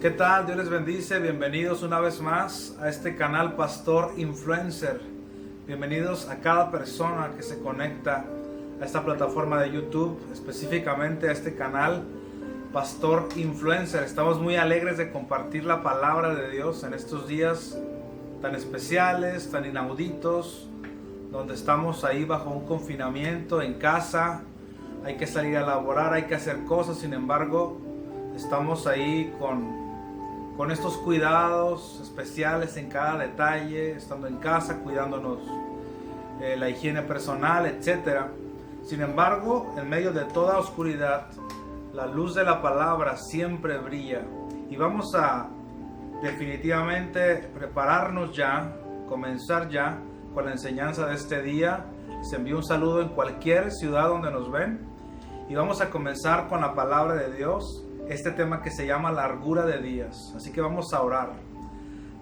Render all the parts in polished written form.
¿Qué tal? Dios les bendice. Bienvenidos una vez más a este canal Pastor Influencer. Bienvenidos a cada persona que se conecta a esta plataforma de YouTube, específicamente a este canal Pastor Influencer. Estamos muy alegres de compartir la palabra de Dios en estos días tan especiales, tan inauditos, donde estamos ahí bajo un confinamiento en casa. Hay que salir a laborar, hay que hacer cosas, sin embargo, estamos ahí con estos cuidados especiales en cada detalle, estando en casa, cuidándonos la higiene personal, etc. Sin embargo, en medio de toda oscuridad, la luz de la palabra siempre brilla. Y vamos a definitivamente prepararnos ya, comenzar ya con la enseñanza de este día. Les envío un saludo en cualquier ciudad donde nos ven. Y vamos a comenzar con la palabra de Dios. Este tema que se llama largura de días. Así que vamos a orar.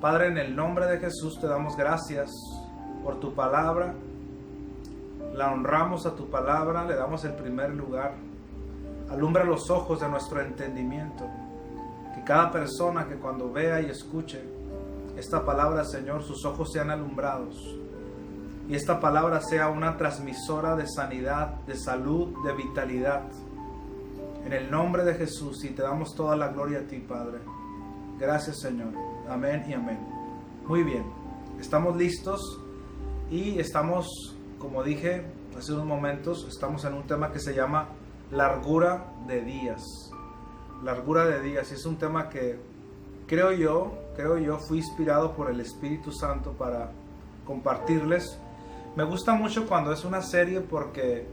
Padre, en el nombre de Jesús te damos gracias por tu palabra. La honramos a tu palabra, le damos el primer lugar. Alumbra los ojos de nuestro entendimiento. Que cada persona que cuando vea y escuche esta palabra, Señor, sus ojos sean alumbrados. Y esta palabra sea una transmisora de sanidad, de salud, de vitalidad. En el nombre de Jesús, y te damos toda la gloria a ti, Padre. Gracias, Señor. Amén y amén. Muy bien, estamos listos y estamos, como dije hace unos momentos, estamos en un tema que se llama largura de días. Largura de días, y es un tema que creo yo, fui inspirado por el Espíritu Santo para compartirles. Me gusta mucho cuando es una serie porque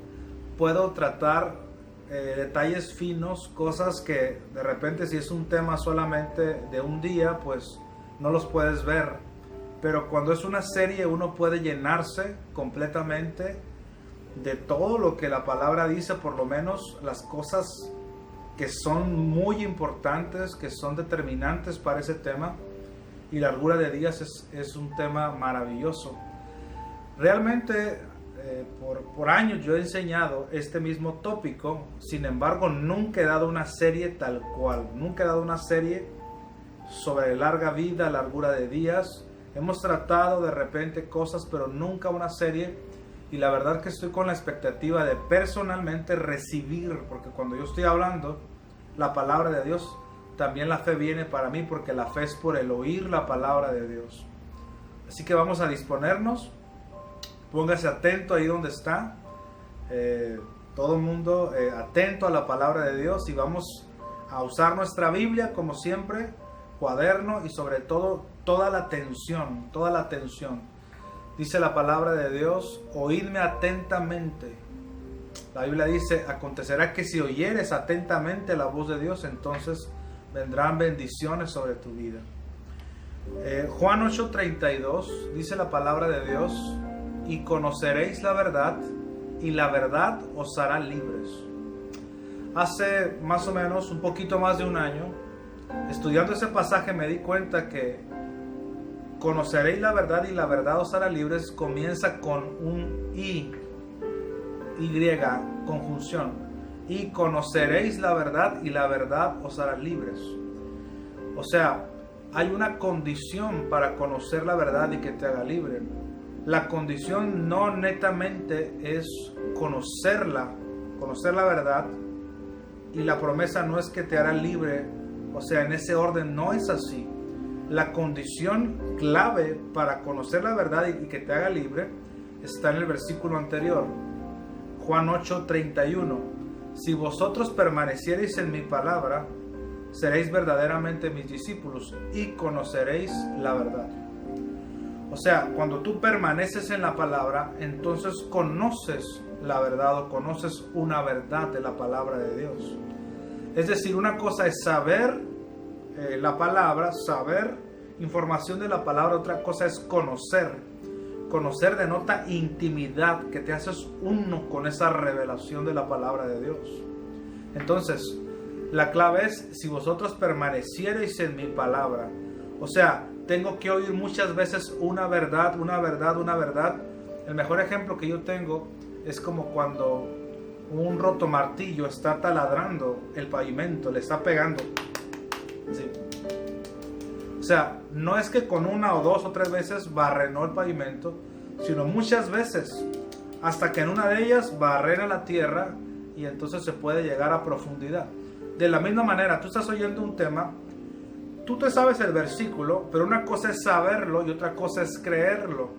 puedo tratar detalles finos, cosas que de repente si es un tema solamente de un día, pues no los puedes ver. Pero cuando es una serie uno puede llenarse completamente de todo lo que la palabra dice, por lo menos las cosas que son muy importantes, que son determinantes para ese tema. Y largura de días es un tema maravilloso. Realmente por años yo he enseñado este mismo tópico, sin embargo nunca he dado una serie tal cual, nunca he dado una serie sobre larga vida, largura de días. Hemos tratado de repente cosas, pero nunca una serie, y la verdad que estoy con la expectativa de personalmente recibir, porque cuando yo estoy hablando la palabra de Dios, también la fe viene para mí, porque la fe es por el oír la palabra de Dios. Así que vamos a disponernos. Póngase atento ahí donde está, todo el mundo atento a la palabra de Dios, y vamos a usar nuestra Biblia como siempre, cuaderno y sobre todo toda la atención. Dice la palabra de Dios, oídme atentamente. La Biblia dice, acontecerá que si oyeres atentamente la voz de Dios, entonces vendrán bendiciones sobre tu vida. Juan 8:32 dice la palabra de Dios, y conoceréis la verdad, y la verdad os hará libres. Hace más o menos un poquito más de un año, estudiando ese pasaje, me di cuenta que conoceréis la verdad y la verdad os hará libres comienza con un y conjunción. Y conoceréis la verdad y la verdad os hará libres. O sea, hay una condición para conocer la verdad y que te haga libre. La condición no netamente es conocer la verdad, y la promesa no es que te hará libre, o sea, en ese orden no es así. La condición clave para conocer la verdad y que te haga libre está en el versículo anterior, Juan 8:31. Si vosotros permaneciereis en mi palabra, seréis verdaderamente mis discípulos y conoceréis la verdad. O sea, cuando tú permaneces en la palabra, entonces conoces la verdad o conoces una verdad de la palabra de Dios. Es decir, una cosa es saber la palabra, saber información de la palabra, otra cosa es conocer. Conocer denota intimidad, que te haces uno con esa revelación de la palabra de Dios. Entonces, la clave es, si vosotros permaneciereis en mi palabra. O sea, tengo que oír muchas veces una verdad. El mejor ejemplo que yo tengo es como cuando un rotomartillo está taladrando el pavimento, le está pegando. Sí. O sea, no es que con una o dos o tres veces barrenó el pavimento, sino muchas veces, hasta que en una de ellas barrena la tierra y entonces se puede llegar a profundidad. De la misma manera, tú estás oyendo un tema, tú te sabes el versículo, pero una cosa es saberlo y otra cosa es creerlo.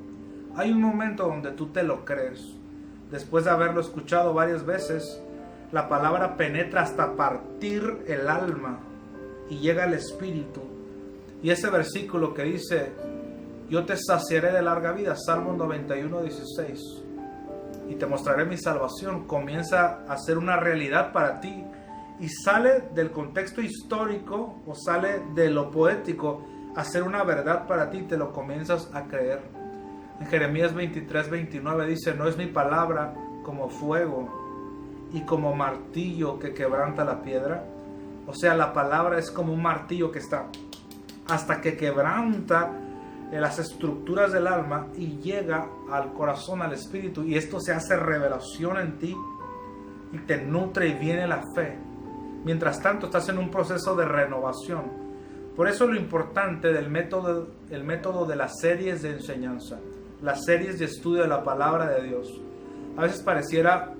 Hay un momento donde tú te lo crees. Después de haberlo escuchado varias veces, la palabra penetra hasta partir el alma y llega al espíritu. Y ese versículo que dice, yo te saciaré de larga vida, Salmo 91:16, y te mostraré mi salvación, comienza a ser una realidad para ti y sale del contexto histórico o sale de lo poético a ser una verdad para ti, te lo comienzas a creer. En Jeremías 23:29 dice, no es mi palabra como fuego y como martillo que quebranta la piedra. O sea, la palabra es como un martillo que está hasta que quebranta las estructuras del alma y llega al corazón, al espíritu, y esto se hace revelación en ti y te nutre y viene la fe. Mientras tanto estás en un proceso de renovación. Por eso lo importante del método, el método de las series de enseñanza, las series de estudio de la palabra de Dios. A veces pareciera,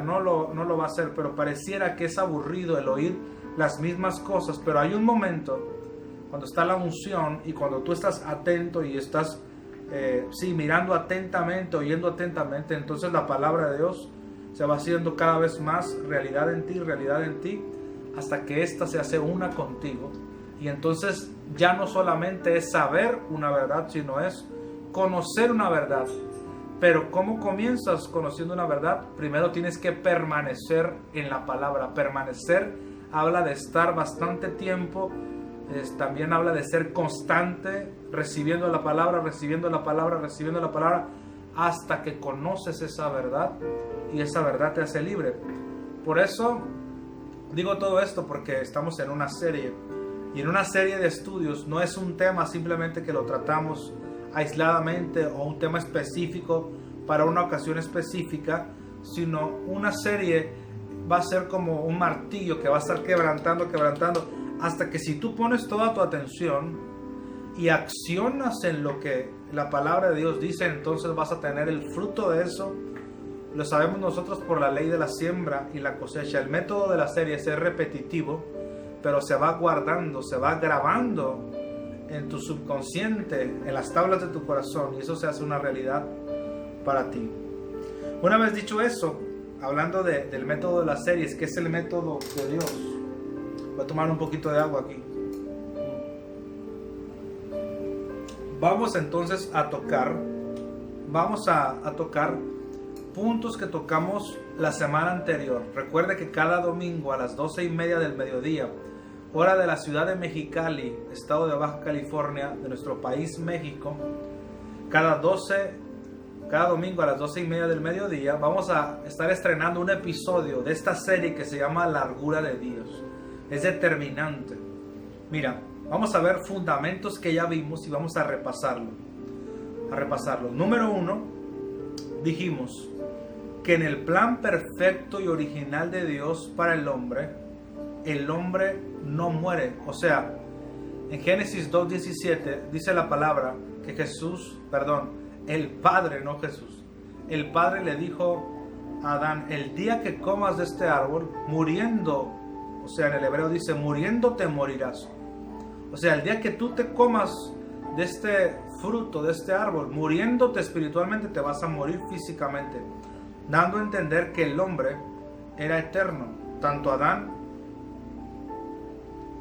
no lo va a ser, pero pareciera que es aburrido el oír las mismas cosas, pero hay un momento cuando está la unción y cuando tú estás atento y estás mirando atentamente, oyendo atentamente, entonces la palabra de Dios se va haciendo cada vez más realidad en ti, hasta que ésta se hace una contigo. Y entonces ya no solamente es saber una verdad, sino es conocer una verdad. Pero ¿cómo comienzas conociendo una verdad? Primero tienes que permanecer en la palabra. Permanecer habla de estar bastante tiempo, también habla de ser constante, recibiendo la palabra, hasta que conoces esa verdad y esa verdad te hace libre. Por eso digo todo esto, porque estamos en una serie, y en una serie de estudios no es un tema simplemente que lo tratamos aisladamente o un tema específico para una ocasión específica, sino una serie va a ser como un martillo que va a estar quebrantando, hasta que si tú pones toda tu atención y accionas en lo que la palabra de Dios dice, entonces vas a tener el fruto de eso. Lo sabemos nosotros por la ley de la siembra y la cosecha. El método de la serie es repetitivo, pero se va guardando, se va grabando en tu subconsciente, en las tablas de tu corazón, y eso se hace una realidad para ti. Una vez dicho eso, hablando del método de las series, que es el método de Dios, voy a tomar un poquito de agua aquí. Vamos entonces a tocar, puntos que tocamos la semana anterior. Recuerde que cada domingo a las 12:30 del mediodía, hora de la ciudad de Mexicali, estado de Baja California, de nuestro país México, cada domingo a las 12:30 del mediodía vamos a estar estrenando un episodio de esta serie que se llama Largura de Dios. Es determinante. Mira, vamos a ver fundamentos que ya vimos y vamos a repasarlo. Número 1, dijimos que en el plan perfecto y original de Dios para el hombre no muere. O sea, en Génesis 2:17 dice la palabra que el Padre le dijo a Adán, el día que comas de este árbol, muriendo, o sea, en el hebreo dice, muriendo te morirás. O sea, el día que tú te comas de este fruto, de este árbol, muriéndote espiritualmente, te vas a morir físicamente, dando a entender que el hombre era eterno. Tanto Adán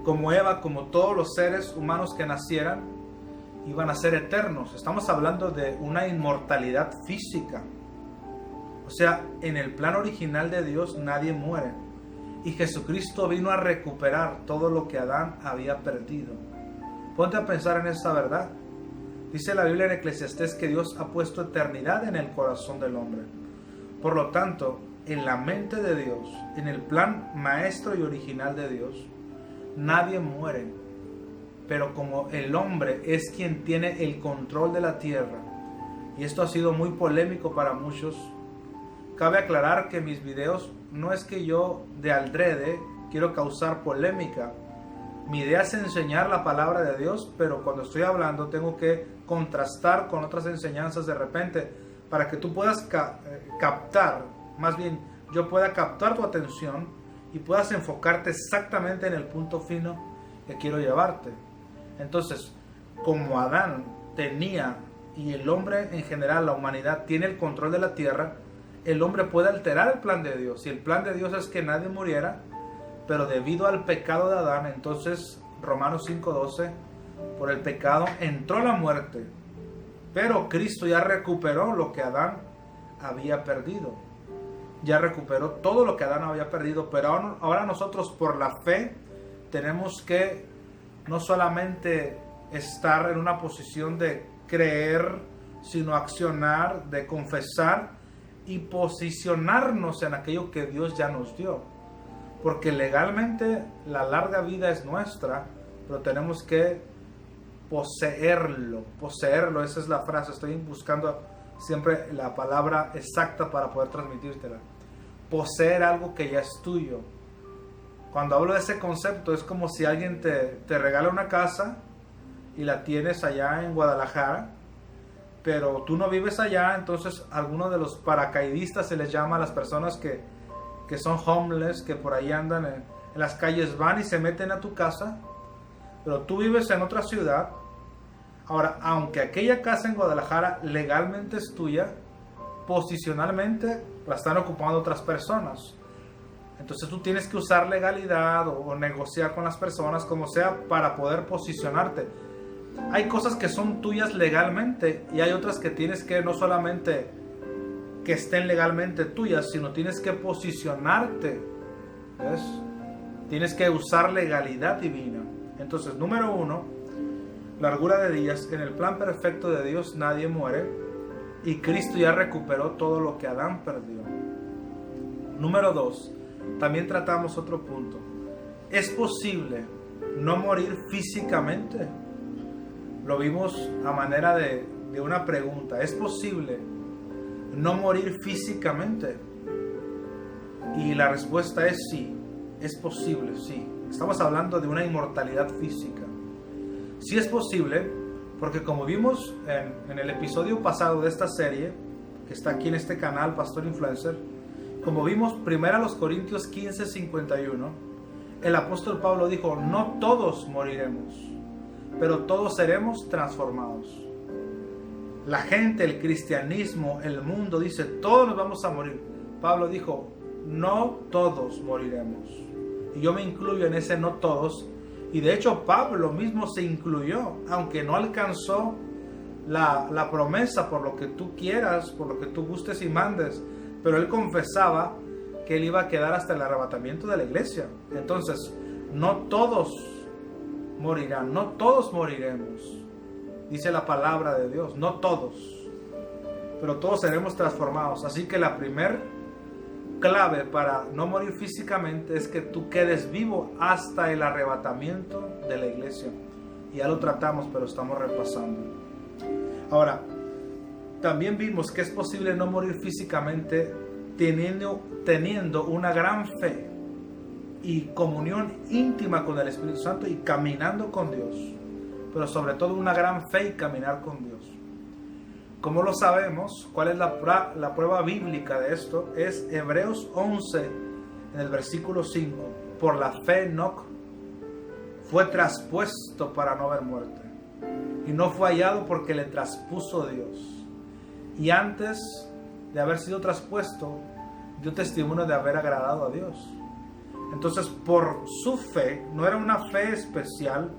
como Eva, como todos los seres humanos que nacieran, iban a ser eternos. Estamos hablando de una inmortalidad física. O sea, en el plan original de Dios nadie muere. Y Jesucristo vino a recuperar todo lo que Adán había perdido. Ponte a pensar en esta verdad. Dice la Biblia en Eclesiastés que Dios ha puesto eternidad en el corazón del hombre. Por lo tanto, en la mente de Dios, en el plan maestro y original de Dios, nadie muere. Pero como el hombre es quien tiene el control de la tierra, y esto ha sido muy polémico para muchos, cabe aclarar que mis videos no es que yo de aldrede quiero causar polémica. Mi idea es enseñar la palabra de Dios, pero cuando estoy hablando tengo que contrastar con otras enseñanzas de repente para que tú puedas captar, más bien yo pueda captar tu atención y puedas enfocarte exactamente en el punto fino que quiero llevarte. Entonces, como Adán tenía, y el hombre en general, la humanidad, tiene el control de la tierra, el hombre puede alterar el plan de Dios. Y el plan de Dios es que nadie muriera, pero debido al pecado de Adán, entonces Romanos 5:12, por el pecado entró la muerte. Pero Cristo ya recuperó lo que Adán había perdido. Ya recuperó todo lo que Adán había perdido, pero ahora nosotros por la fe tenemos que no solamente estar en una posición de creer, sino accionar, de confesar y posicionarnos en aquello que Dios ya nos dio. Porque legalmente la larga vida es nuestra, pero tenemos que poseerlo, esa es la frase, estoy buscando siempre la palabra exacta para poder transmitírtela. Poseer algo que ya es tuyo. Cuando hablo de ese concepto es como si alguien te regala una casa y la tienes allá en Guadalajara, pero tú no vives allá, entonces algunos de los paracaidistas se les llama a las personas que son homeless, que por ahí andan en las calles, van y se meten a tu casa, pero tú vives en otra ciudad. Ahora, aunque aquella casa en Guadalajara legalmente es tuya, posicionalmente la están ocupando otras personas. Entonces tú tienes que usar legalidad o negociar con las personas, como sea, para poder posicionarte. Hay cosas que son tuyas legalmente y hay otras que tienes que no solamente que estén legalmente tuyas, sino tienes que posicionarte. ¿Ves? Tienes que usar legalidad divina. Entonces, número 1, largura de días. En el plan perfecto de Dios nadie muere y Cristo ya recuperó todo lo que Adán perdió. Número 2, también tratamos otro punto. ¿Es posible no morir físicamente? Lo vimos a manera de una pregunta. ¿Es posible no morir físicamente? Y la respuesta es sí. Es posible, sí. Estamos hablando de una inmortalidad física. Sí es posible, porque como vimos en el episodio pasado de esta serie, que está aquí en este canal, Pastor Influencer, como vimos 1 Corintios 15:51, el apóstol Pablo dijo, no todos moriremos, pero todos seremos transformados. La gente, el cristianismo, el mundo dice, todos nos vamos a morir. Pablo dijo, no todos moriremos. Y yo me incluyo en ese no todos. Y de hecho Pablo mismo se incluyó, aunque no alcanzó la promesa por lo que tú quieras, por lo que tú gustes y mandes. Pero él confesaba que él iba a quedar hasta el arrebatamiento de la iglesia. Entonces, no todos morirán, no todos moriremos. Dice la palabra de Dios, no todos. Pero todos seremos transformados. Así que la primer clave para no morir físicamente es que tú quedes vivo hasta el arrebatamiento de la iglesia. Y ya lo tratamos, pero estamos repasando. Ahora, también vimos que es posible no morir físicamente teniendo una gran fe y comunión íntima con el Espíritu Santo y caminando con Dios. Pero sobre todo una gran fe y caminar con Dios. ¿Cómo lo sabemos? ¿Cuál es la prueba bíblica de esto? Es Hebreos 11, en el versículo 5. Por la fe Enoc fue traspuesto para no ver muerte. Y no fue hallado porque le traspuso Dios. Y antes de haber sido traspuesto, dio testimonio de haber agradado a Dios. Entonces, por su fe, no era una fe especial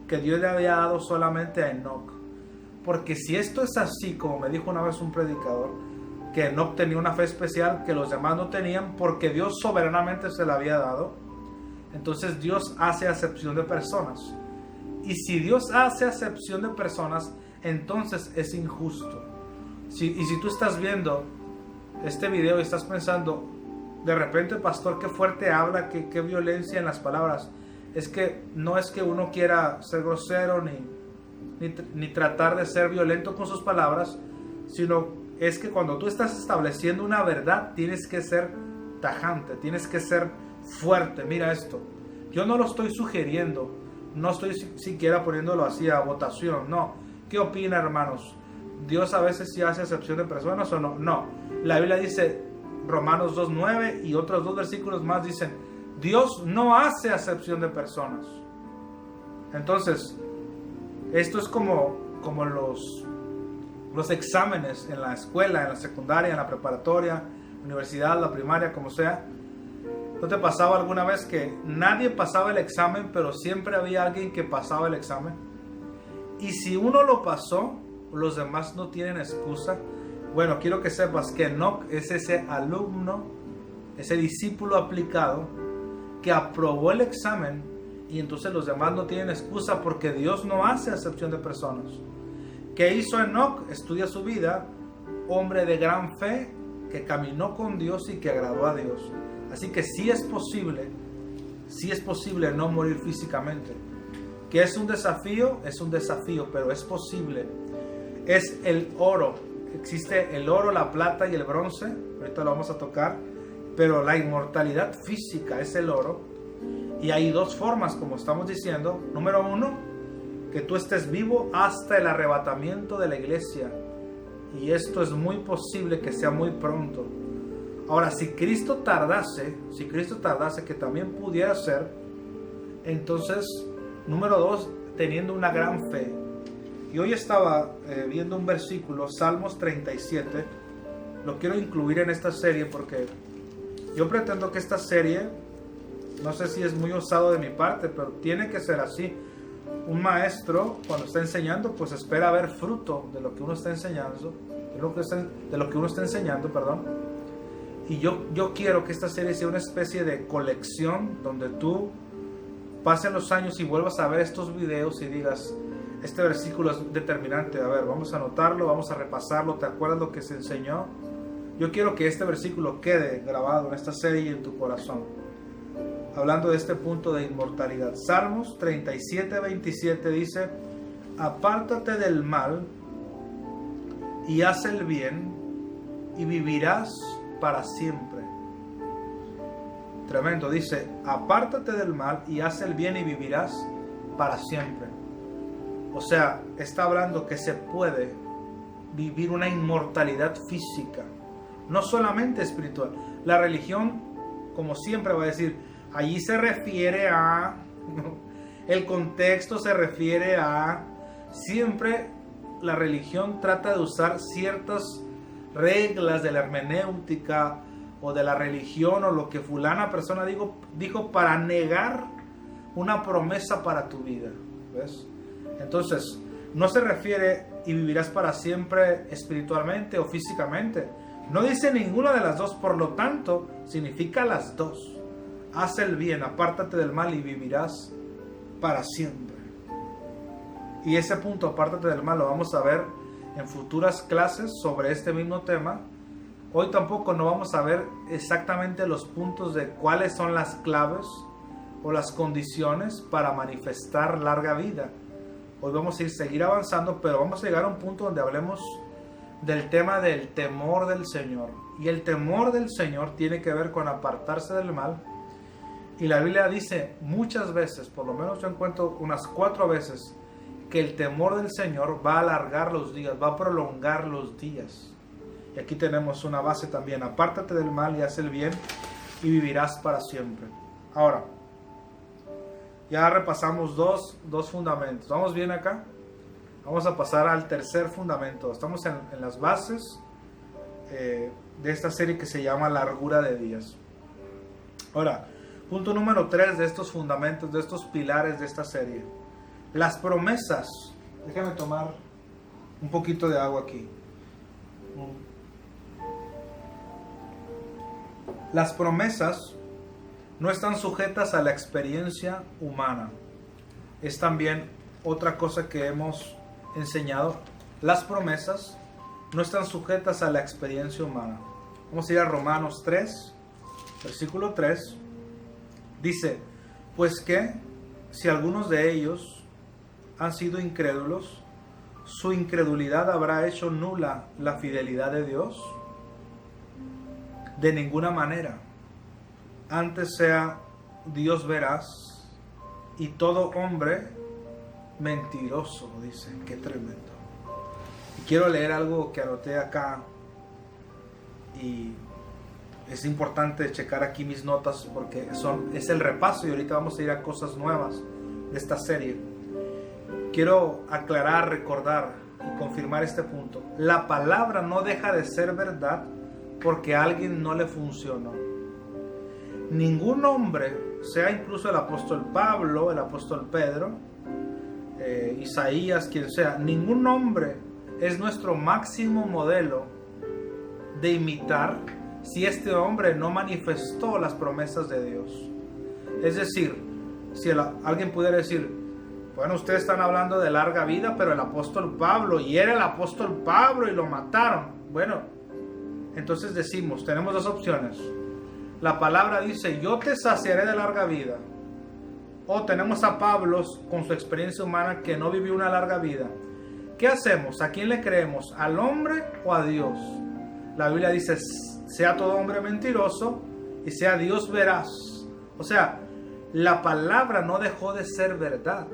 que Dios le había dado solamente a Enoc. Porque si esto es así, como me dijo una vez un predicador, que Enoc tenía una fe especial que los demás no tenían, porque Dios soberanamente se la había dado, entonces Dios hace acepción de personas. Y si Dios hace acepción de personas, entonces es injusto. Y si tú estás viendo este video y estás pensando, de repente, pastor, qué fuerte habla, qué violencia en las palabras. Es que no es que uno quiera ser grosero ni tratar de ser violento con sus palabras, sino es que cuando tú estás estableciendo una verdad, tienes que ser tajante, tienes que ser fuerte. Mira esto, yo no lo estoy sugiriendo, No estoy siquiera poniéndolo así a votación, no. ¿Qué opinan, hermanos? ¿Dios a veces sí hace excepción de personas o no? No. La Biblia dice, Romanos 2:9 y otros 2 versículos más dicen, Dios no hace excepción de personas. Entonces, esto es como los exámenes en la escuela, en la secundaria, en la preparatoria, universidad, la primaria, como sea. ¿No te pasaba alguna vez que nadie pasaba el examen, pero siempre había alguien que pasaba el examen? Y si uno lo pasó, los demás no tienen excusa. Bueno, quiero que sepas que Enoc es ese alumno, ese discípulo aplicado que aprobó el examen, y entonces los demás no tienen excusa porque Dios no hace excepción de personas. ¿Qué hizo Enoc? Estudia su vida, hombre de gran fe que caminó con Dios y que agradó a Dios. Así que sí es posible no morir físicamente. ¿Que es un desafío? Es un desafío, pero es posible. Es el oro. Existe el oro, la plata y el bronce. Ahorita lo vamos a tocar. Pero la inmortalidad física es el oro. Y hay dos formas, como estamos diciendo. Número uno, que tú estés vivo hasta el arrebatamiento de la iglesia. Y esto es muy posible que sea muy pronto. Ahora, si Cristo tardase, que también pudiera ser, entonces, número dos, teniendo una gran fe. Y hoy estaba viendo un versículo, Salmos 37, lo quiero incluir en esta serie porque yo pretendo que esta serie, no sé si es muy osado de mi parte, pero tiene que ser así. Un maestro, cuando está enseñando, pues espera ver fruto de lo que uno está enseñando, de lo que uno está enseñando, perdón. Y yo quiero que esta serie sea una especie de colección donde tú pasen los años y vuelvas a ver estos videos y digas, este versículo es determinante, a ver, vamos a anotarlo, vamos a repasarlo, ¿te acuerdas lo que se enseñó? Yo quiero que este versículo quede grabado en esta serie y en tu corazón. Hablando de este punto de inmortalidad. Salmos 37:27 dice, apártate del mal y haz el bien y vivirás para siempre. Tremendo, dice, apártate del mal y haz el bien y vivirás para siempre. O sea, está hablando que se puede vivir una inmortalidad física, no solamente espiritual. La religión, como siempre va a decir, allí se refiere a, el contexto se refiere a, siempre la religión trata de usar ciertas reglas de la hermenéutica o de la religión o lo que fulana persona dijo para negar una promesa para tu vida. ¿Ves? Entonces, no se refiere y vivirás para siempre espiritualmente o físicamente. No dice ninguna de las dos, por lo tanto, significa las dos. Haz el bien, apártate del mal y vivirás para siempre. Y ese punto, apártate del mal, lo vamos a ver en futuras clases sobre este mismo tema. Hoy tampoco no vamos a ver exactamente los puntos de cuáles son las claves o las condiciones para manifestar larga vida. Hoy vamos a seguir avanzando, pero vamos a llegar a un punto donde hablemos del tema del temor del Señor. Y el temor del Señor tiene que ver con apartarse del mal. Y la Biblia dice muchas veces, por lo menos yo encuentro unas 4 veces, que el temor del Señor va a alargar los días, va a prolongar los días. Y aquí tenemos una base también, apártate del mal y haz el bien y vivirás para siempre. Ahora, ya repasamos dos fundamentos. ¿Vamos bien acá? Vamos a pasar al tercer fundamento. Estamos en las bases de esta serie que se llama Largura de Días. Ahora, punto número 3 de estos fundamentos, de estos pilares de esta serie. Las promesas. Déjame tomar un poquito de agua aquí. Las promesas no están sujetas a la experiencia humana. Es también otra cosa que hemos enseñado. Las promesas no están sujetas a la experiencia humana. Vamos a ir a Romanos 3, versículo 3. Dice, pues que si algunos de ellos han sido incrédulos, su incredulidad habrá hecho nula la fidelidad de Dios. De ninguna manera. Antes sea Dios veraz y todo hombre mentiroso, dice. Qué tremendo. Y quiero leer algo que anoté acá, y es importante checar aquí mis notas porque es el repaso, y ahorita vamos a ir a cosas nuevas de esta serie. Quiero aclarar, recordar y confirmar este punto. La palabra no deja de ser verdad porque a alguien no le funcionó. Ningún hombre, sea incluso el apóstol Pablo, el apóstol Pedro, Isaías, quien sea, ningún hombre es nuestro máximo modelo de imitar si este hombre no manifestó las promesas de Dios. Es decir, si alguien pudiera decir, bueno, ustedes están hablando de larga vida, pero el apóstol Pablo, y era el apóstol Pablo y lo mataron. Bueno, entonces decimos, tenemos dos opciones. La palabra dice, yo te saciaré de larga vida. O tenemos a Pablo con su experiencia humana que no vivió una larga vida. ¿Qué hacemos? ¿A quién le creemos? ¿Al hombre o a Dios? La Biblia dice, sea todo hombre mentiroso y sea Dios veraz. O sea, la palabra no dejó de ser verdad.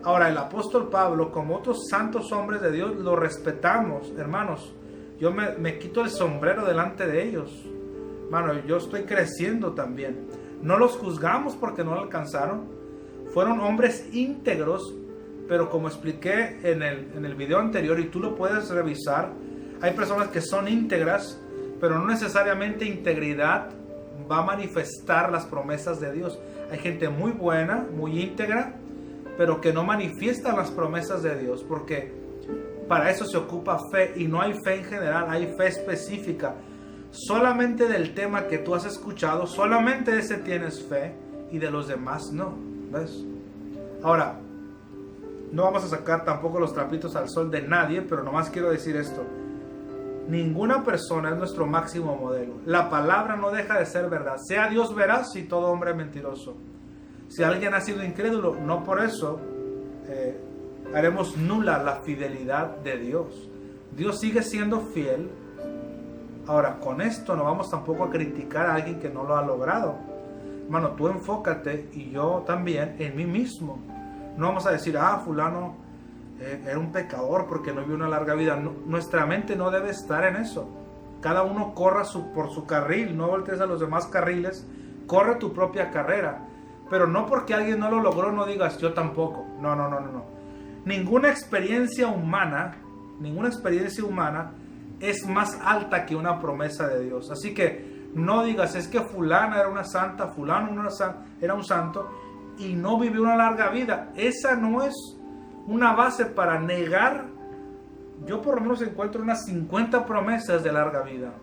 Ahora, el apóstol Pablo, como otros santos hombres de Dios, lo respetamos, hermanos. Yo me quito el sombrero delante de ellos. Hermano, yo estoy creciendo también. No los juzgamos porque no lo alcanzaron. Fueron hombres íntegros, pero como expliqué en el video anterior, y tú lo puedes revisar, hay personas que son íntegras, pero no necesariamente integridad va a manifestar las promesas de Dios. Hay gente muy buena, muy íntegra, pero que no manifiestan las promesas de Dios, porque para eso se ocupa fe, y no hay fe en general, hay fe específica. Solamente del tema que tú has escuchado, solamente de ese tienes fe, y de los demás no. ¿Ves? Ahora, no vamos a sacar tampoco los trapitos al sol de nadie, pero nomás quiero decir esto. Ninguna persona es nuestro máximo modelo. La palabra no deja de ser verdad. Sea Dios veraz y todo hombre mentiroso. Si alguien ha sido incrédulo, no por eso haremos nula la fidelidad de Dios. Dios sigue siendo fiel. Ahora, con esto no vamos tampoco a criticar a alguien que no lo ha logrado. Hermano, tú enfócate, y yo también, en mí mismo. No vamos a decir, fulano era un pecador porque no vivió una larga vida. No, nuestra mente no debe estar en eso. Cada uno corra por su carril, no voltees a los demás carriles, corre tu propia carrera. Pero no porque alguien no lo logró, no digas yo tampoco. No. Ninguna experiencia humana es más alta que una promesa de Dios. Así que no digas, es que fulana era una santa, fulano era un santo y no vivió una larga vida. Esa no es una base para negar. Yo por lo menos encuentro unas 50 promesas de larga vida.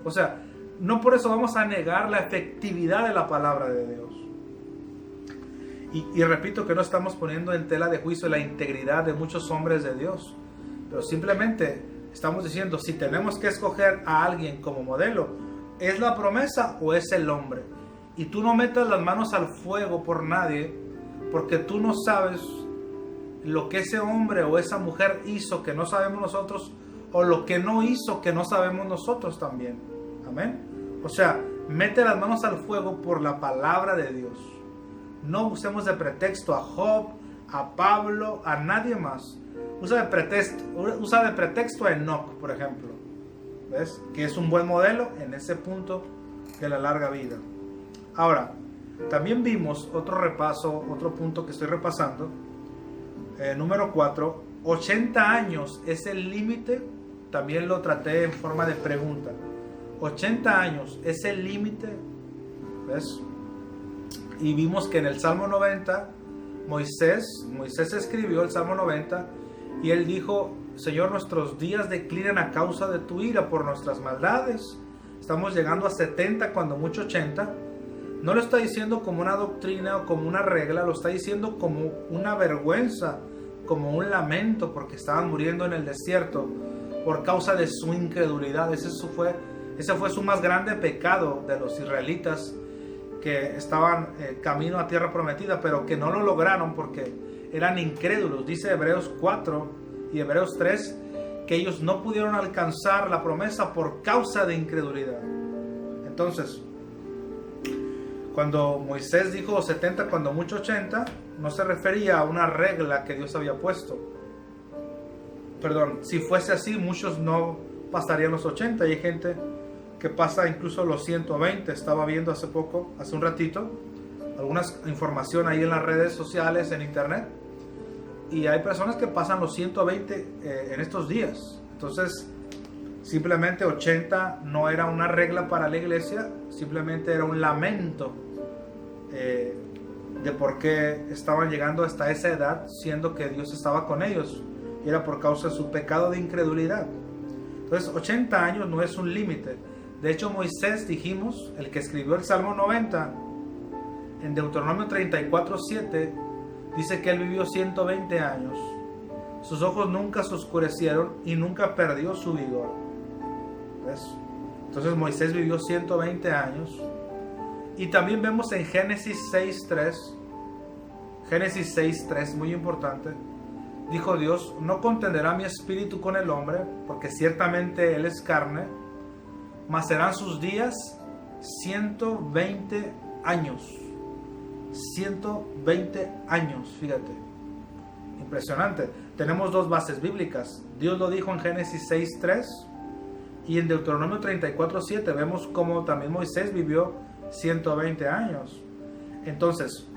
O sea, no por eso vamos a negar la efectividad de la palabra de Dios. Y repito que no estamos poniendo en tela de juicio la integridad de muchos hombres de Dios, pero simplemente estamos diciendo, si tenemos que escoger a alguien como modelo, ¿es la promesa o es el hombre? Y tú no metas las manos al fuego por nadie, porque tú no sabes lo que ese hombre o esa mujer hizo que no sabemos nosotros, o lo que no hizo que no sabemos nosotros también. Amén. O sea, mete las manos al fuego por la palabra de Dios. No usemos de pretexto a Job, a Pablo, a nadie más. Usa de pretexto a Enoc, por ejemplo. ¿Ves? Que es un buen modelo en ese punto de la larga vida. Ahora, también vimos otro repaso, otro punto que estoy repasando. Número 4, 80 años es el límite. También lo traté en forma de pregunta. 80 años es el límite. ¿Ves? Y vimos que en el Salmo 90, Moisés escribió el Salmo 90 y él dijo, Señor, nuestros días declinan a causa de tu ira por nuestras maldades. Estamos llegando a 70, cuando mucho 80. No lo está diciendo como una doctrina o como una regla, lo está diciendo como una vergüenza, como un lamento, porque estaban muriendo en el desierto por causa de su incredulidad. Ese fue su más grande pecado de los israelitas, que estaban camino a tierra prometida, pero que no lo lograron porque eran incrédulos. Dice Hebreos 4 y Hebreos 3 que ellos no pudieron alcanzar la promesa por causa de incredulidad. Entonces, Cuando Moisés dijo 70, cuando mucho 80, no se refería a una regla que Dios había puesto. Perdón, si fuese así, muchos no pasarían los 80. Y hay gente que pasa incluso los 120. Estaba viendo hace un ratito, alguna información ahí en las redes sociales, en internet. Y hay personas que pasan los 120 en estos días. Entonces, simplemente 80 no era una regla para la iglesia, simplemente era un lamento de por qué estaban llegando hasta esa edad, siendo que Dios estaba con ellos, y era por causa de su pecado de incredulidad. Entonces 80 años no es un límite. De hecho, Moisés, dijimos, el que escribió el Salmo 90, en Deuteronomio 34:7, dice que él vivió 120 años. Sus ojos nunca se oscurecieron y nunca perdió su vigor. ¿Ves? Entonces Moisés vivió 120 años. Y también vemos en Génesis 6:3, muy importante. Dijo Dios: no contenderá mi espíritu con el hombre, porque ciertamente él es carne, mas serán sus días 120 años. 120 años, fíjate. Impresionante. Tenemos dos bases bíblicas. Dios lo dijo en Génesis 6:3 y en Deuteronomio 34:7 vemos cómo también Moisés vivió 120 años. Entonces,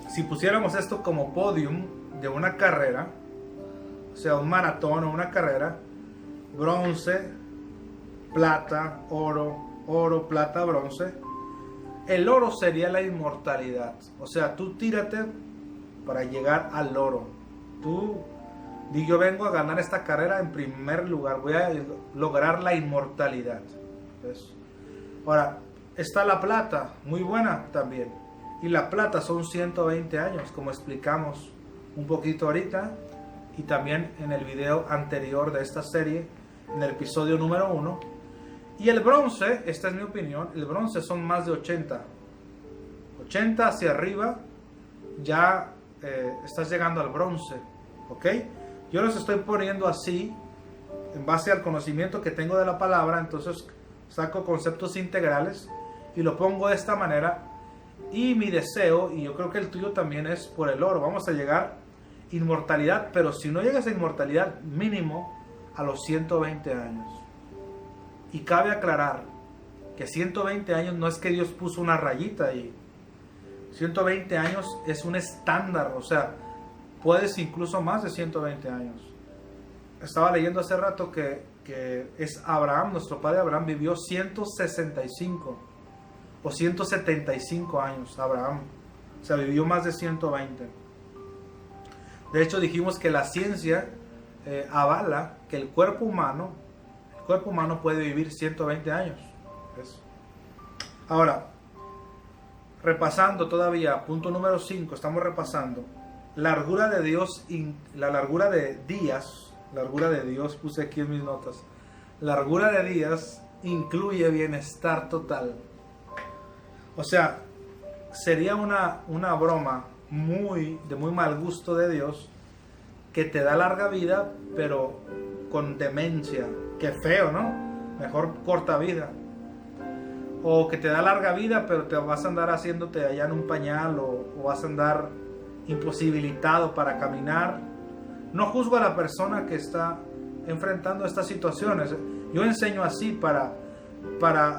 si pusiéramos esto como podium de una carrera, o sea, un maratón o una carrera, bronce, plata, oro, plata, bronce. El oro sería la inmortalidad. O sea, tú tírate para llegar al oro. Tú di: yo vengo a ganar esta carrera en primer lugar, voy a lograr la inmortalidad. ¿Ves? Ahora, está la plata, muy buena también. Y la plata son 120 años, como explicamos un poquito ahorita, y también en el video anterior de esta serie, en el episodio número 1. Y el bronce, esta es mi opinión, el bronce son más de 80. 80 hacia arriba, ya estás llegando al bronce, ¿ok? Yo los estoy poniendo así, en base al conocimiento que tengo de la palabra. Entonces saco conceptos integrales y lo pongo de esta manera. Y mi deseo, y yo creo que el tuyo también, es por el oro. Vamos a llegar a inmortalidad, pero si no llegas a inmortalidad, mínimo a los 120 años. Y cabe aclarar que 120 años no es que Dios puso una rayita ahí. 120 años es un estándar, o sea, puedes incluso más de 120 años. Estaba leyendo hace rato que es Abraham, nuestro padre Abraham vivió 165 o 175 años, Abraham. O sea, vivió más de 120. De hecho, dijimos que la ciencia avala que el cuerpo humano puede vivir 120 años. ¿Ves? Ahora, repasando todavía, punto número 5, estamos repasando. Largura de Dios, la largura de días, puse aquí en mis notas. Largura de días incluye bienestar total. O sea, sería una broma de muy mal gusto de Dios que te da larga vida, pero con demencia. Qué feo, ¿no? Mejor corta vida. O que te da larga vida, pero te vas a andar haciéndote allá en un pañal, o vas a andar imposibilitado para caminar. No juzgo a la persona que está enfrentando estas situaciones. Yo enseño así para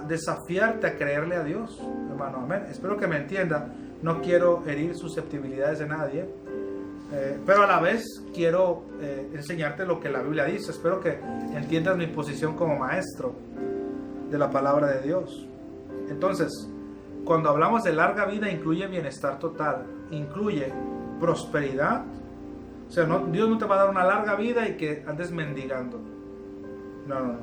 desafiarte a creerle a Dios, hermano. Amén. Espero que me entienda. No quiero herir susceptibilidades de nadie, pero a la vez quiero enseñarte lo que la Biblia dice. Espero que entiendas mi posición como maestro de la palabra de Dios. Entonces, cuando hablamos de larga vida, incluye bienestar total, incluye prosperidad. O sea, Dios no te va a dar una larga vida y que andes mendigando. No.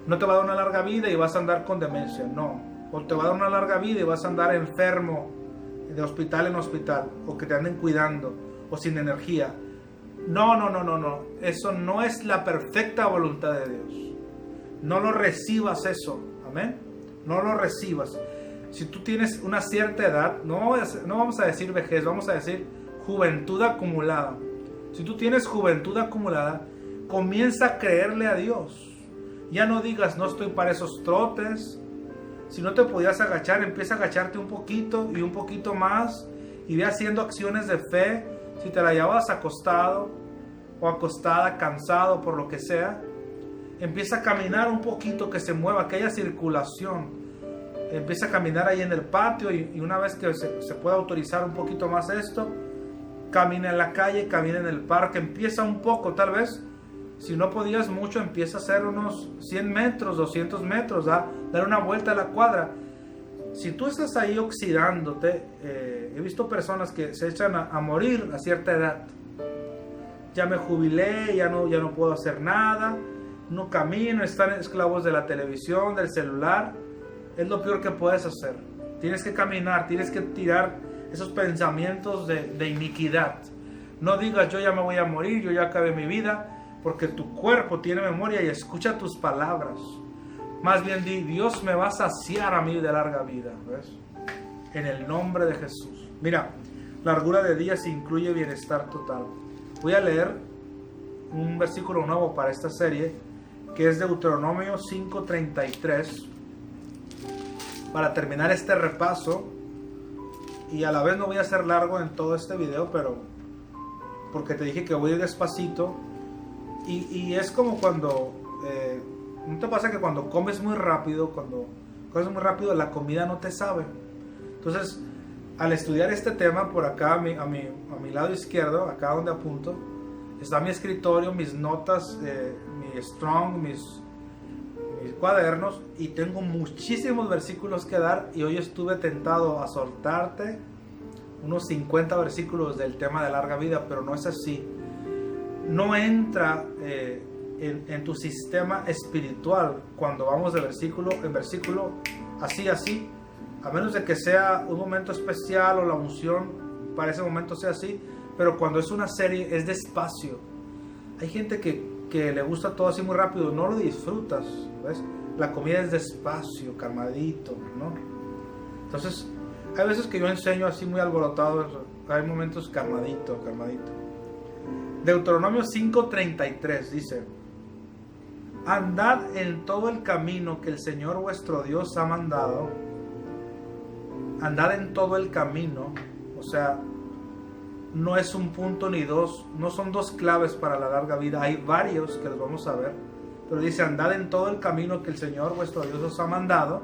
No te va a dar una larga vida y vas a andar con demencia. No. O te va a dar una larga vida y vas a andar enfermo de hospital en hospital, o que te anden cuidando, o sin energía. No. Eso no es la perfecta voluntad de Dios. No lo recibas eso. Amén. No lo recibas. Si tú tienes una cierta edad, no vamos a decir vejez, vamos a decir juventud acumulada. Si tú tienes juventud acumulada, comienza a creerle a Dios. Ya no digas: no estoy para esos trotes, Si no te podías agachar, empieza a agacharte un poquito y un poquito más y ve haciendo acciones de fe. Si te la llevabas acostado o acostada, cansado por lo que sea, empieza a caminar un poquito, que se mueva, que haya circulación. Empieza a caminar ahí en el patio y una vez que se pueda autorizar un poquito más esto, camina en la calle, camina en el parque, empieza un poco, tal vez. Si no podías mucho, empieza a hacer unos 100 metros, 200 metros, dar una vuelta a la cuadra. Si tú estás ahí oxidándote, he visto personas que se echan a morir a cierta edad. Ya me jubilé, ya no puedo hacer nada, no camino, están esclavos de la televisión, del celular. Es lo peor que puedes hacer. Tienes que caminar, tienes que tirar esos pensamientos de iniquidad. No digas yo ya me voy a morir, yo ya acabé mi vida, porque tu cuerpo tiene memoria y escucha tus palabras. Más bien di, Dios me va a saciar a mí de larga vida, ¿ves? En el nombre de Jesús. Mira, largura de días incluye bienestar total. Voy a leer un versículo nuevo para esta serie, que es Deuteronomio 5:33, para terminar este repaso. Y a la vez no voy a hacer largo en todo este video, pero porque te dije que voy a ir despacito. Y es como cuando ¿no te pasa que cuando comes muy rápido, la comida no te sabe? Entonces, al estudiar este tema, por acá a mi lado izquierdo, acá donde apunto, está mi escritorio, mis notas, mi Strong, mis cuadernos, y tengo muchísimos versículos que dar, y hoy estuve tentado a soltarte unos 50 versículos del tema de larga vida, pero no es así. No entra en tu sistema espiritual cuando vamos de versículo en versículo, así, a menos de que sea un momento especial o la unción para ese momento sea así, pero cuando es una serie es despacio. Hay gente que le gusta todo así muy rápido, no lo disfrutas, ¿ves? La comida es despacio, calmadito, ¿no? Entonces, hay veces que yo enseño así muy alborotado, hay momentos calmadito. Deuteronomio 5:33 dice: andad en todo el camino que el Señor vuestro Dios ha mandado. Andad en todo el camino, o sea, no es un punto ni dos, no son dos claves para la larga vida, hay varios que los vamos a ver, pero dice: andad en todo el camino que el Señor vuestro Dios os ha mandado,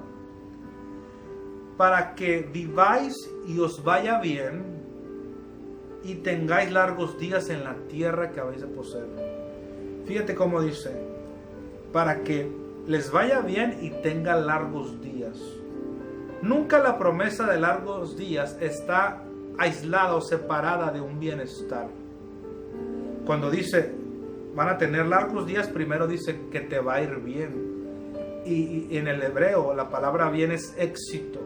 para que viváis y os vaya bien, y tengáis largos días en la tierra que habéis de poseer. Fíjate cómo dice: para que les vaya bien y tengan largos días. Nunca la promesa de largos días está aislada o separada de un bienestar. Cuando dice van a tener largos días, primero dice que te va a ir bien. Y en el hebreo la palabra bien es éxito.